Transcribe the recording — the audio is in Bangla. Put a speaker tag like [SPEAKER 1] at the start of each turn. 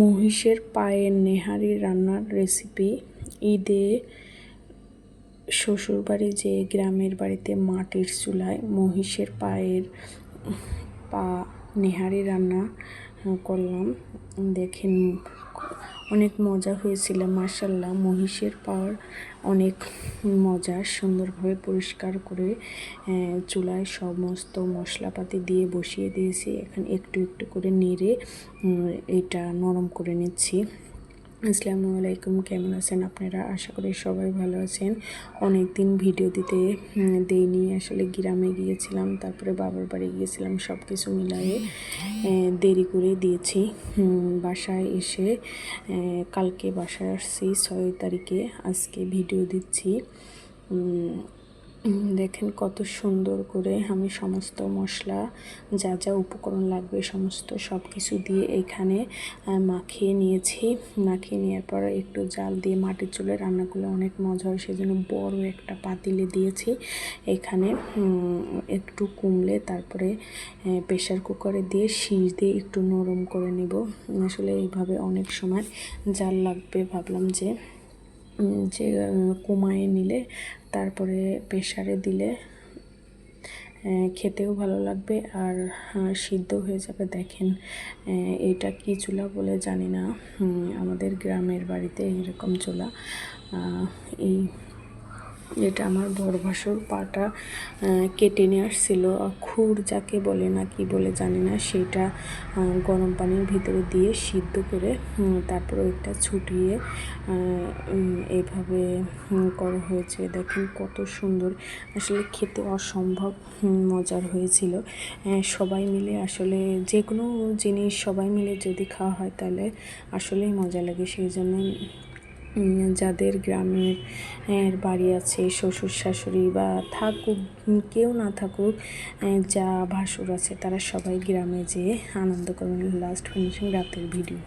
[SPEAKER 1] মহিষের পায়ের নেহারি রান্নার রেসিপি। ঈদে শ্বশুরবাড়ি যে গ্রামের বাড়িতে মাটির চুলায় মহিষের পা নেহারি রান্না করলাম। দেখেন অনেক মজা হয়েছিল মাশাআল্লাহ। মহিষের পার অনেক মজা, সুন্দরভাবে পরিষ্কার করে চুলায় সমস্ত মশলাপাতি দিয়ে বসিয়ে দিয়েছি। এখন একটু একটু করে নেড়ে এটা নরম করে নিচ্ছি। আসসালামু আলাইকুম, কেমন আছেন আপনারা? আশা করি সবাই ভালো আছেন। অনেক দিন ভিডিও দিতে দেইনি, আসলে গ্রামে গিয়েছিলাম, তারপরে বাবার বাড়ি গিয়েছিলাম, সব কিছু মিলায়ে দেরি করে দিয়েছি। বাসায় এসে কালকে বাসায় আসছি 6 তারিখে, আজকে ভিডিও দিচ্ছি। দেখেন কত সুন্দর করে আমি সমস্ত মশলা যা যা উপকরণ লাগবে সব কিছু দিয়ে এখানে মাখিয়ে নিয়েছি। মাখিয়ে নেওয়ার পর একটু জাল দিয়ে মাটির চুলে রান্নাগুলো অনেক মজা হয়, সেজন্য বড় একটা পাতিলে দিয়েছি। এখানে একটু কমলে তারপরে প্রেশার কুকারে দিয়ে শীষ দিয়ে একটু নরম করে নেব। আসলে এইভাবে অনেক সময় জাল লাগবে, ভাবলাম যে কমায়ে নিলে তারপরে প্রেশারে দিলে খেতেও ভালো লাগবে আর সিদ্ধ হয়ে যাবে। দেখেন এটা কি চুলা বলে জানি না, আমাদের গ্রামের বাড়িতে এরকম চুলা। এটা আমার বড় ভাসুর পাটা কেটে নিয়ে আসছিল, খুর যাকে বলে না কি বলে জানি না, সেটা গরম পানির ভিতরে দিয়ে সিদ্ধ করে তারপর ওইটা ছুটিয়ে এভাবে করা হয়েছে। দেখেন কত সুন্দর, আসলে খেতে অসম্ভব মজার হয়েছিল। সবাই মিলে আসলে যে কোনো জিনিস সবাই মিলে যদি খাওয়া হয় তাহলে আসলেই মজা লাগে। সেই জন্য যাদের গ্রামের বাড়ি আছে, শ্বশুর শাশুড়ি বা থাকুক কেউ না থাকুক, যা ভাসুর আছে, তারা সবাই গ্রামে যেয়ে আনন্দ করবেন। লাস্ট ফিনিশিং রাতের ভিডিও।